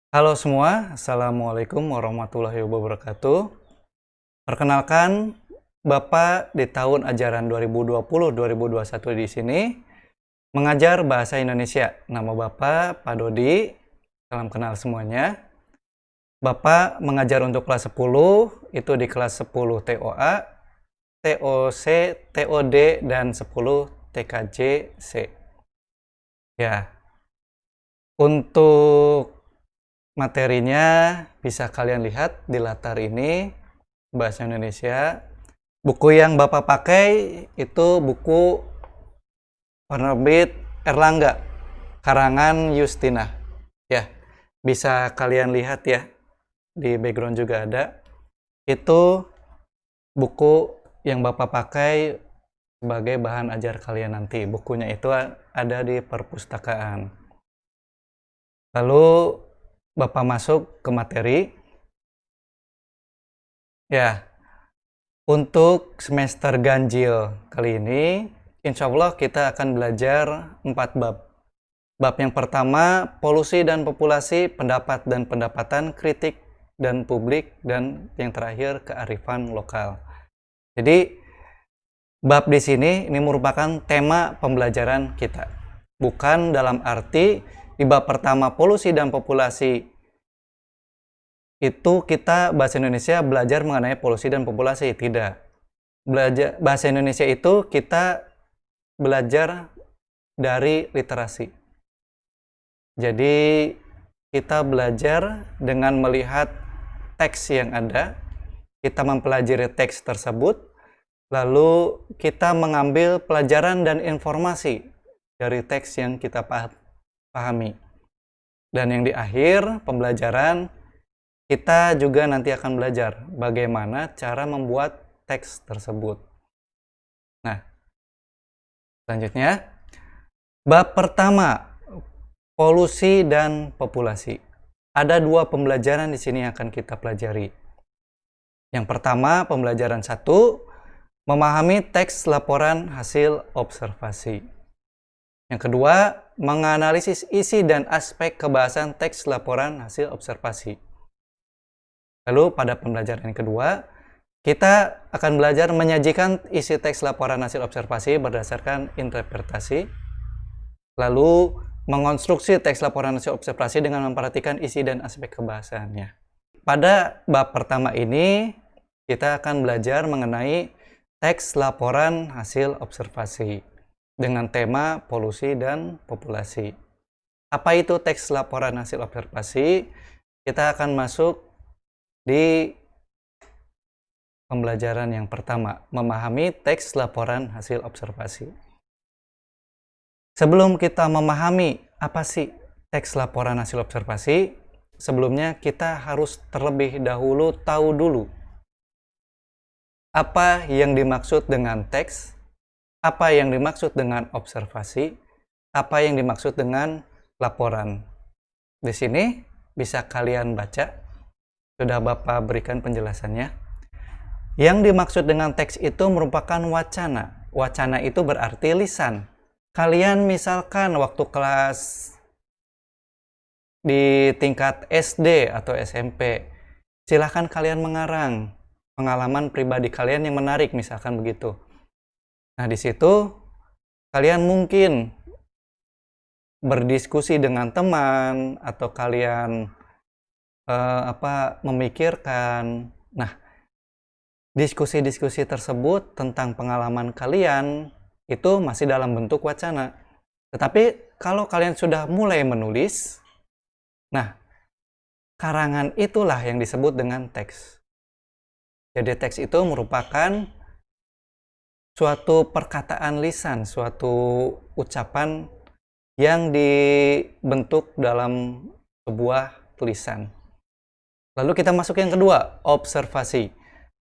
Halo semua, Assalamualaikum warahmatullahi wabarakatuh. Perkenalkan, Bapak di tahun ajaran 2020-2021 di sini mengajar bahasa Indonesia. Nama Bapak Pak Dodi, salam kenal semuanya. Bapak mengajar untuk kelas 10, itu di kelas 10 TOA, TOC, TOD, dan 10 TKJC. Ya, untuk materinya bisa kalian lihat di latar ini, bahasa Indonesia. Buku yang Bapak pakai itu buku penerbit Erlangga, karangan Justina. Ya, bisa kalian lihat ya, di background juga ada. Itu buku yang Bapak pakai sebagai bahan ajar kalian nanti. Bukunya itu ada di perpustakaan. Lalu Bapak masuk ke materi. Ya, untuk semester ganjil kali ini, insya Allah kita akan belajar 4 bab. Bab yang pertama, polusi dan populasi, pendapat dan pendapatan, kritik dan publik, dan yang terakhir, kearifan lokal. Jadi, bab di sini ini merupakan tema pembelajaran kita. Bukan dalam arti di bab pertama polusi dan populasi itu kita bahasa Indonesia belajar mengenai polusi dan populasi. Tidak. Belajar bahasa Indonesia itu kita belajar dari literasi. Jadi kita belajar dengan melihat teks yang ada, kita mempelajari teks tersebut, lalu kita mengambil pelajaran dan informasi dari teks yang kita pahami. Dan yang di akhir pembelajaran, kita juga nanti akan belajar bagaimana cara membuat teks tersebut. Nah, selanjutnya, bab pertama, polusi dan populasi. Ada 2 pembelajaran di sini yang akan kita pelajari. Yang pertama, pembelajaran 1, memahami teks laporan hasil observasi. Yang kedua, menganalisis isi dan aspek kebahasan teks laporan hasil observasi. Lalu pada pembelajaran yang kedua, kita akan belajar menyajikan isi teks laporan hasil observasi berdasarkan interpretasi, lalu mengonstruksi teks laporan hasil observasi dengan memperhatikan isi dan aspek kebahasannya. Pada bab pertama ini, kita akan belajar mengenai teks laporan hasil observasi dengan tema polusi dan populasi. Apa itu teks laporan hasil observasi? Kita akan masuk di pembelajaran yang pertama, memahami teks laporan hasil observasi. Sebelum kita memahami apa sih teks laporan hasil observasi, sebelumnya kita harus terlebih dahulu tahu dulu apa yang dimaksud dengan teks, apa yang dimaksud dengan observasi, apa yang dimaksud dengan laporan. Di sini bisa kalian baca. Sudah Bapak berikan penjelasannya. Yang dimaksud dengan teks itu merupakan wacana. Wacana itu berarti lisan. Kalian misalkan waktu kelas di tingkat SD atau SMP, silahkan kalian mengarang pengalaman pribadi kalian yang menarik, misalkan begitu. Nah, di situ kalian mungkin berdiskusi dengan teman atau kalian memikirkan. Nah, diskusi-diskusi tersebut tentang pengalaman kalian itu masih dalam bentuk wacana. Tetapi kalau kalian sudah mulai menulis, nah, karangan itulah yang disebut dengan teks. Jadi teks itu merupakan suatu perkataan lisan, suatu ucapan yang dibentuk dalam sebuah tulisan. Lalu kita masuk yang kedua, observasi.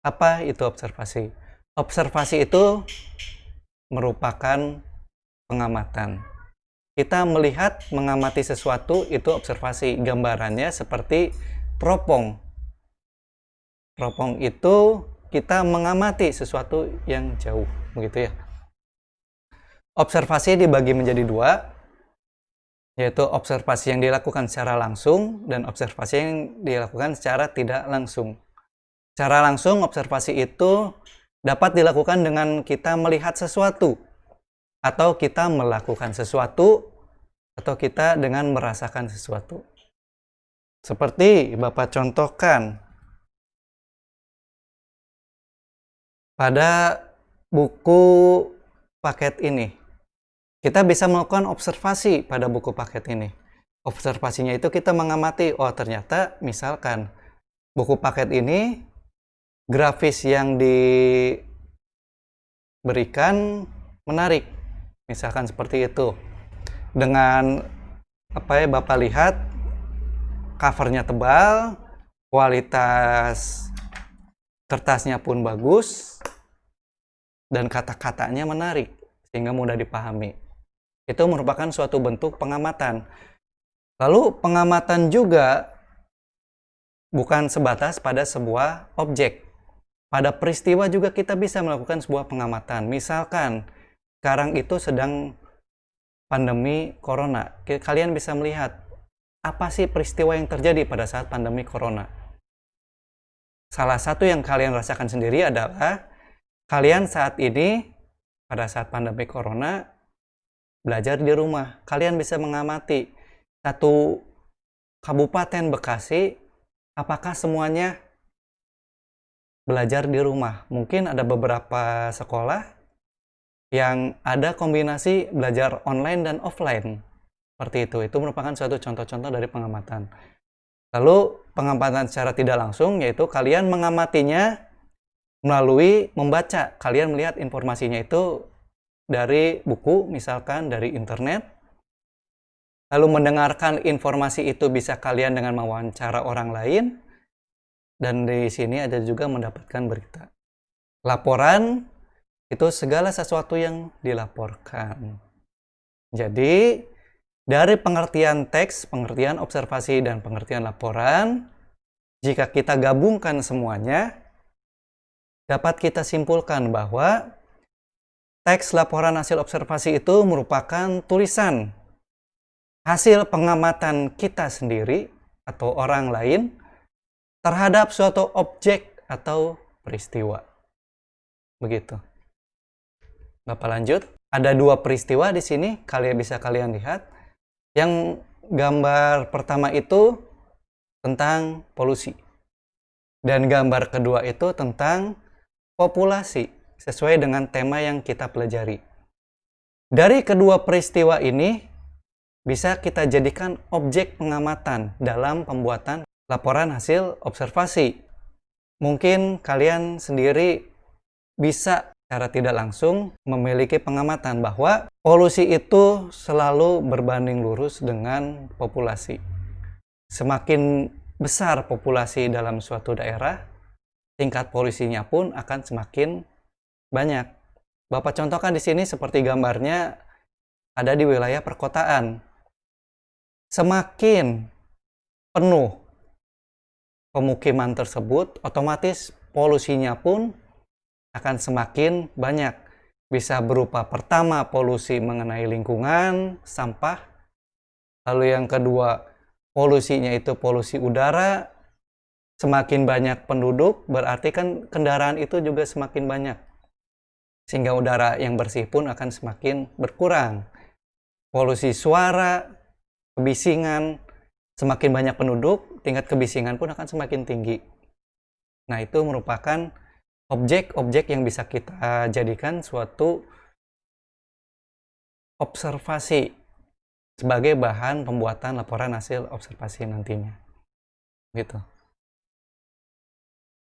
Apa itu observasi? Observasi itu merupakan pengamatan. Kita melihat, mengamati sesuatu, itu observasi. Gambarannya seperti teropong. Teropong itu kita mengamati sesuatu yang jauh, begitu ya. Observasi dibagi menjadi 2. yaitu observasi yang dilakukan secara langsung dan observasi yang dilakukan secara tidak langsung. Secara langsung, observasi itu dapat dilakukan dengan kita melihat sesuatu, atau kita melakukan sesuatu, atau kita dengan merasakan sesuatu. Seperti Bapak contohkan pada buku paket ini. Kita bisa melakukan observasi pada buku paket ini. Observasinya itu kita mengamati, oh ternyata misalkan buku paket ini grafis yang diberikan menarik. Misalkan seperti itu. Dengan Bapak lihat covernya tebal, kualitas kertasnya pun bagus, dan kata-katanya menarik sehingga mudah dipahami. Itu merupakan suatu bentuk pengamatan. Lalu pengamatan juga bukan sebatas pada sebuah objek. Pada peristiwa juga kita bisa melakukan sebuah pengamatan. Misalkan sekarang itu sedang pandemi corona. Kalian bisa melihat apa sih peristiwa yang terjadi pada saat pandemi corona. Salah satu yang kalian rasakan sendiri adalah kalian saat ini pada saat pandemi corona belajar di rumah. Kalian bisa mengamati satu Kabupaten Bekasi, apakah semuanya belajar di rumah. Mungkin ada beberapa sekolah yang ada kombinasi belajar online dan offline. Seperti itu. Itu merupakan suatu contoh-contoh dari pengamatan. Lalu pengamatan secara tidak langsung yaitu kalian mengamatinya melalui membaca. Kalian melihat informasinya itu dari buku, misalkan dari internet. Lalu mendengarkan informasi itu bisa kalian dengan mewawancara orang lain. Dan di sini ada juga mendapatkan berita. Laporan itu segala sesuatu yang dilaporkan. Jadi, dari pengertian teks, pengertian observasi, dan pengertian laporan, jika kita gabungkan semuanya, dapat kita simpulkan bahwa teks laporan hasil observasi itu merupakan tulisan hasil pengamatan kita sendiri atau orang lain terhadap suatu objek atau peristiwa. Begitu. Bapak lanjut. Ada dua peristiwa di sini, bisa kalian lihat. Yang gambar pertama itu tentang polusi. Dan gambar kedua itu tentang populasi, sesuai dengan tema yang kita pelajari. Dari kedua peristiwa ini, bisa kita jadikan objek pengamatan dalam pembuatan laporan hasil observasi. Mungkin kalian sendiri bisa secara tidak langsung memiliki pengamatan bahwa polusi itu selalu berbanding lurus dengan populasi. Semakin besar populasi dalam suatu daerah, tingkat polusinya pun akan semakin banyak. Bapak contohkan di sini seperti gambarnya ada di wilayah perkotaan. Semakin penuh pemukiman tersebut, otomatis polusinya pun akan semakin banyak. Bisa berupa pertama polusi mengenai lingkungan, sampah. Lalu yang kedua, polusinya itu polusi udara. Semakin banyak penduduk, berarti kan kendaraan itu juga semakin banyak. Sehingga udara yang bersih pun akan semakin berkurang. Polusi suara, kebisingan, semakin banyak penduduk, tingkat kebisingan pun akan semakin tinggi. Nah, itu merupakan objek-objek yang bisa kita jadikan suatu observasi sebagai bahan pembuatan laporan hasil observasi nantinya. Gitu.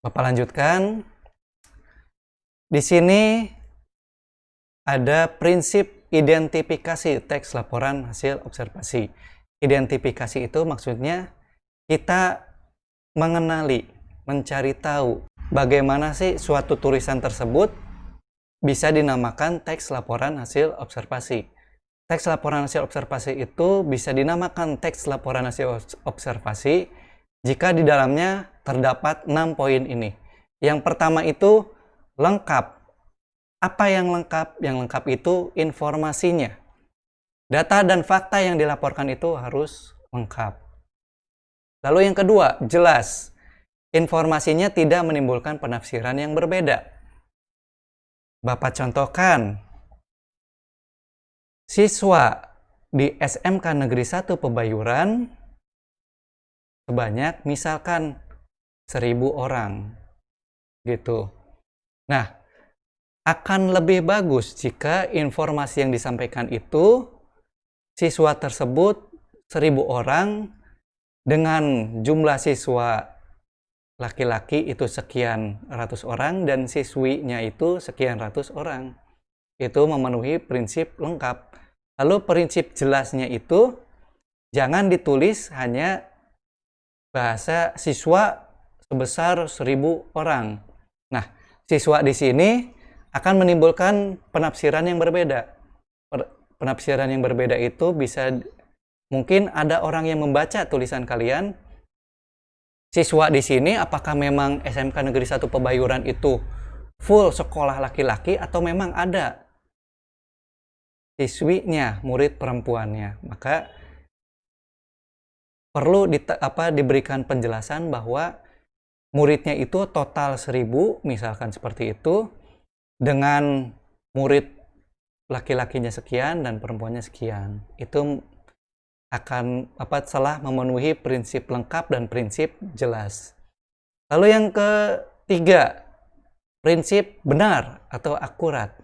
Bapak lanjutkan. Di sini ada prinsip identifikasi teks laporan hasil observasi. Identifikasi itu maksudnya kita mengenali, mencari tahu bagaimana sih suatu tulisan tersebut bisa dinamakan teks laporan hasil observasi. Teks laporan hasil observasi itu bisa dinamakan teks laporan hasil observasi jika di dalamnya terdapat 6 poin ini. Yang pertama itu lengkap. Apa yang lengkap? Yang lengkap itu informasinya. Data dan fakta yang dilaporkan itu harus lengkap. Lalu yang kedua, jelas. Informasinya tidak menimbulkan penafsiran yang berbeda. Bapak contohkan, siswa di SMK Negeri 1 Pebayuran sebanyak misalkan 1.000 orang. Gitu. Nah, akan lebih bagus jika informasi yang disampaikan itu siswa tersebut 1.000 orang dengan jumlah siswa laki-laki itu sekian ratus orang dan siswinya itu sekian ratus orang. Itu memenuhi prinsip lengkap. Lalu prinsip jelasnya itu jangan ditulis hanya bahasa siswa sebesar 1.000 orang. Nah, siswa di sini akan menimbulkan penafsiran yang berbeda. Penafsiran yang berbeda itu bisa mungkin ada orang yang membaca tulisan kalian, siswa di sini apakah memang SMK Negeri 1 Pebayuran itu full sekolah laki-laki atau memang ada siswinya, murid perempuannya. Maka perlu diberikan penjelasan bahwa muridnya itu total 1.000, misalkan seperti itu, dengan murid laki-lakinya sekian dan perempuannya sekian. Itu akan telah memenuhi prinsip lengkap dan prinsip jelas. Lalu yang ketiga, prinsip benar atau akurat.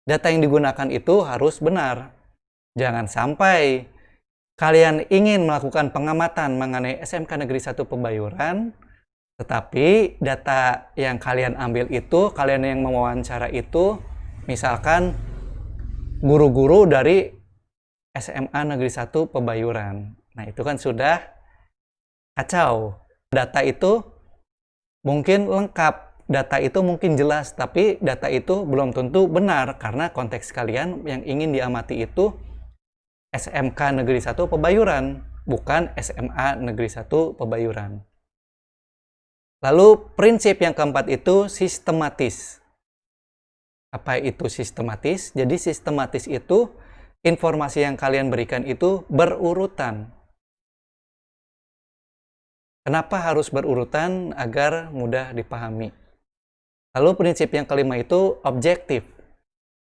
Data yang digunakan itu harus benar. Jangan sampai kalian ingin melakukan pengamatan mengenai SMK Negeri 1 Pebayuran, tetapi data yang kalian ambil itu, kalian yang mewawancara itu, misalkan guru-guru dari SMA Negeri 1 Pebayuran. Nah, itu kan sudah kacau. Data itu mungkin lengkap, data itu mungkin jelas, tapi data itu belum tentu benar karena konteks kalian yang ingin diamati itu SMK Negeri 1 Pebayuran, bukan SMA Negeri 1 Pebayuran. Lalu prinsip yang keempat itu sistematis. Apa itu sistematis? Jadi sistematis itu informasi yang kalian berikan itu berurutan. Kenapa harus berurutan? Agar mudah dipahami. Lalu prinsip yang kelima itu objektif.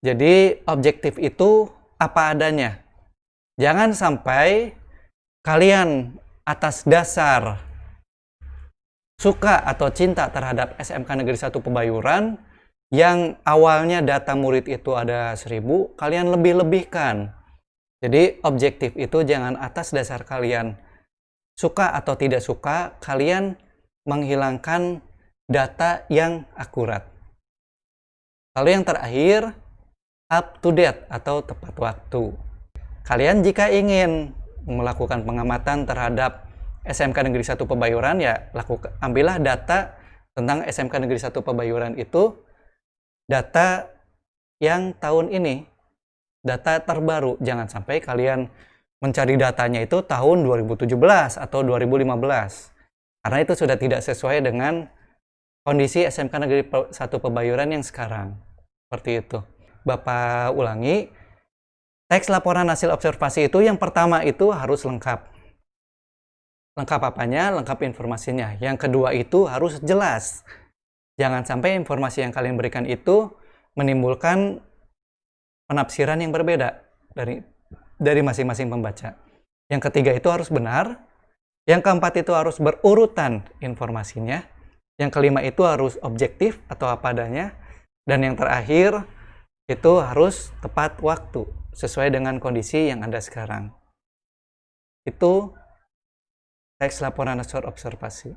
Jadi objektif itu apa adanya. Jangan sampai kalian atas dasar suka atau cinta terhadap SMK Negeri 1 Pebayuran yang awalnya data murid itu ada 1.000, kalian lebih-lebihkan. Jadi objektif itu jangan atas dasar kalian suka atau tidak suka, kalian menghilangkan data yang akurat. Lalu yang terakhir, up to date atau tepat waktu. Kalian jika ingin melakukan pengamatan terhadap SMK Negeri 1 Pebayuran, ya ambillah data tentang SMK Negeri 1 Pebayuran itu data yang tahun ini, data terbaru. Jangan sampai kalian mencari datanya itu tahun 2017 atau 2015. Karena itu sudah tidak sesuai dengan kondisi SMK Negeri 1 Pebayuran yang sekarang. Seperti itu. Bapak ulangi, teks laporan hasil observasi itu yang pertama itu harus lengkap. Lengkap apanya? Lengkap informasinya. Yang kedua itu harus jelas. Jangan sampai informasi yang kalian berikan itu menimbulkan penafsiran yang berbeda dari masing-masing pembaca. Yang ketiga itu harus benar. Yang keempat itu harus berurutan informasinya. Yang kelima itu harus objektif atau apa adanya. Dan yang terakhir itu harus tepat waktu sesuai dengan kondisi yang ada sekarang. Itu teks laporan hasil observasi.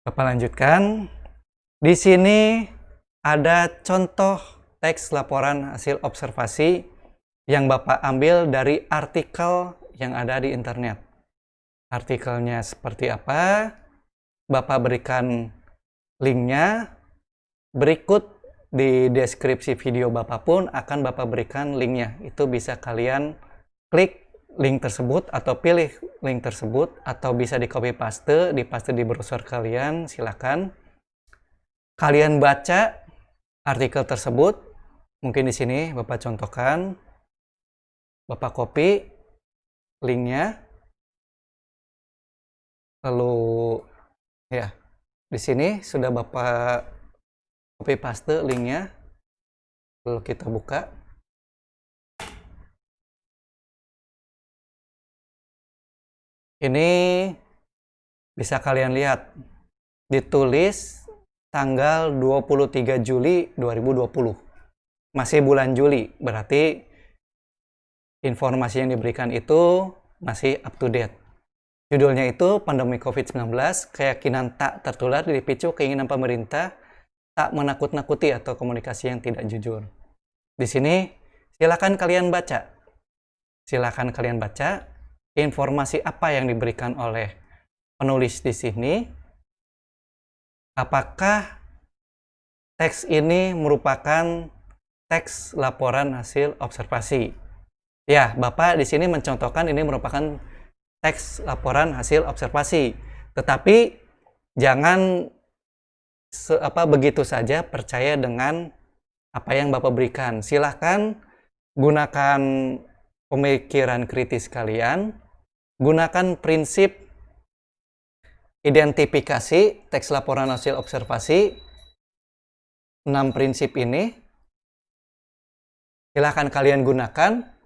Bapak lanjutkan. Di sini ada contoh teks laporan hasil observasi yang Bapak ambil dari artikel yang ada di internet. Artikelnya seperti apa? Bapak berikan linknya. Berikut di deskripsi video Bapak pun akan Bapak berikan linknya. Itu bisa kalian klik link tersebut atau pilih link tersebut atau bisa di copy paste, dipaste di browser kalian, silakan. Kalian baca artikel tersebut, mungkin di sini Bapak contohkan, Bapak copy, linknya. Lalu ya, di sini sudah Bapak copy paste linknya. Lalu kita buka. Ini bisa kalian lihat, ditulis tanggal 23 Juli 2020. Masih bulan Juli, berarti informasi yang diberikan itu masih up to date. Judulnya itu pandemi COVID-19, keyakinan tak tertular dipicu keinginan pemerintah tak menakut-nakuti atau komunikasi yang tidak jujur. Di sini silakan kalian baca. Silakan kalian baca informasi apa yang diberikan oleh penulis di sini. Apakah teks ini merupakan teks laporan hasil observasi? Ya, Bapak di sini mencontohkan ini merupakan teks laporan hasil observasi. Tetapi jangan begitu saja percaya dengan apa yang Bapak berikan. Silahkan gunakan pemikiran kritis kalian, gunakan prinsip identifikasi teks laporan hasil observasi. 6 prinsip ini silahkan kalian gunakan.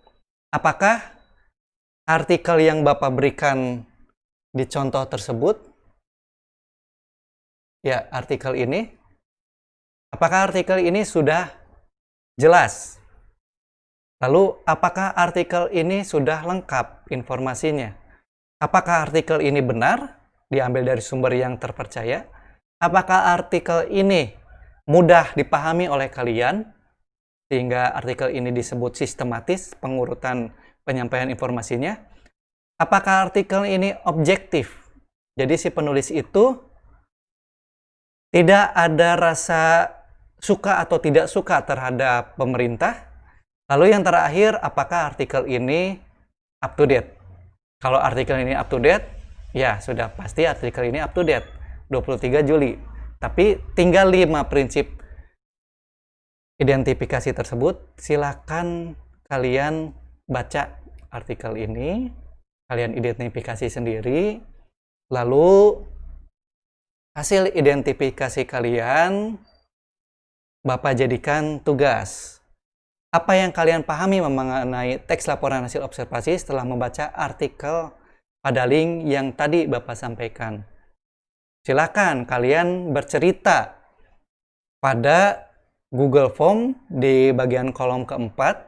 Apakah artikel yang Bapak berikan di contoh tersebut, ya artikel ini, apakah artikel ini sudah jelas? Lalu apakah artikel ini sudah lengkap informasinya? Apakah artikel ini benar, diambil dari sumber yang terpercaya? Apakah artikel ini mudah dipahami oleh kalian, sehingga artikel ini disebut sistematis pengurutan penyampaian informasinya? Apakah artikel ini objektif? Jadi si penulis itu tidak ada rasa suka atau tidak suka terhadap pemerintah. Lalu yang terakhir, apakah artikel ini up to date? Kalau artikel ini up to date, ya sudah pasti artikel ini up to date 23 Juli. Tapi tinggal 5 prinsip identifikasi tersebut. Silakan kalian baca artikel ini, kalian identifikasi sendiri, lalu hasil identifikasi kalian Bapak jadikan tugas. Apa yang kalian pahami mengenai teks laporan hasil observasi setelah membaca artikel pada link yang tadi Bapak sampaikan? Silakan kalian bercerita pada Google Form di bagian kolom keempat.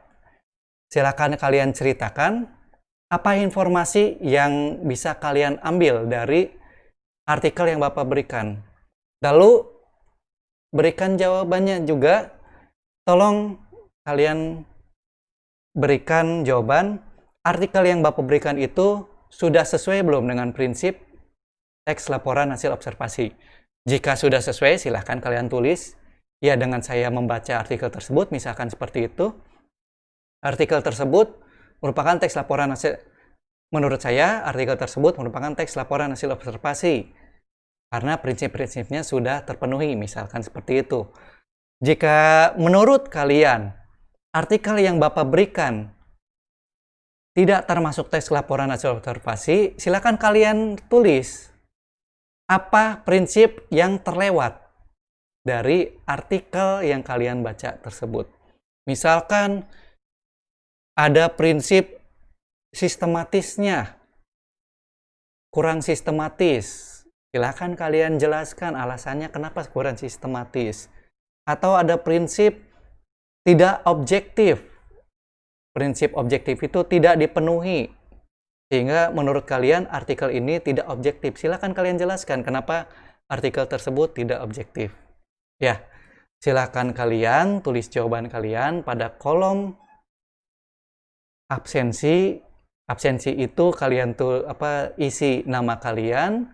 Silakan kalian ceritakan apa informasi yang bisa kalian ambil dari artikel yang Bapak berikan. Lalu berikan jawabannya juga. Tolong kalian berikan jawaban, artikel yang Bapak berikan itu sudah sesuai belum dengan prinsip teks laporan hasil observasi. Jika sudah sesuai, silahkan kalian tulis, ya dengan saya membaca artikel tersebut, misalkan seperti itu. Artikel tersebut merupakan teks laporan hasil, menurut saya artikel tersebut merupakan teks laporan hasil observasi. Karena prinsip-prinsipnya sudah terpenuhi, misalkan seperti itu. Jika menurut kalian, artikel yang Bapak berikan tidak termasuk teks laporan hasil observasi, silakan kalian tulis apa prinsip yang terlewat dari artikel yang kalian baca tersebut. Misalkan ada prinsip sistematisnya kurang sistematis, silakan kalian jelaskan alasannya kenapa kurang sistematis. Atau ada prinsip tidak objektif. Prinsip objektif itu tidak dipenuhi. Sehingga menurut kalian artikel ini tidak objektif. Silakan kalian jelaskan kenapa artikel tersebut tidak objektif. Ya, silakan kalian tulis jawaban kalian pada kolom absensi. Absensi itu kalian isi nama kalian,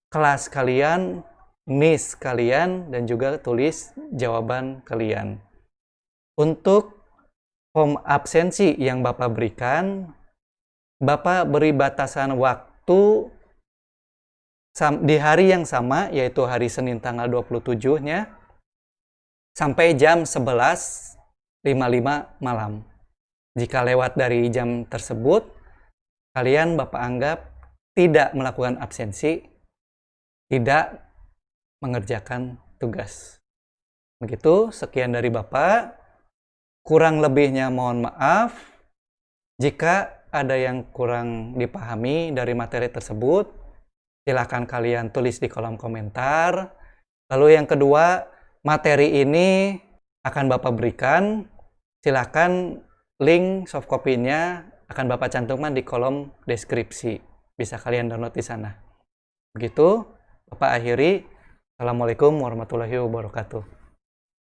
kelas kalian, miss kalian, dan juga tulis jawaban kalian. Untuk form absensi yang Bapak berikan, Bapak beri batasan waktu di hari yang sama, yaitu hari Senin tanggal 27-nya, sampai jam 11.55 malam. Jika lewat dari jam tersebut, kalian Bapak anggap tidak melakukan absensi, tidak mengerjakan tugas. Begitu, sekian dari Bapak. Kurang lebihnya mohon maaf. Jika ada yang kurang dipahami dari materi tersebut, silakan kalian tulis di kolom komentar. Lalu yang kedua, materi ini akan Bapak berikan. Silakan link soft copy-nya akan Bapak cantumkan di kolom deskripsi. Bisa kalian download di sana. Begitu, Bapak akhiri. Assalamualaikum warahmatullahi wabarakatuh.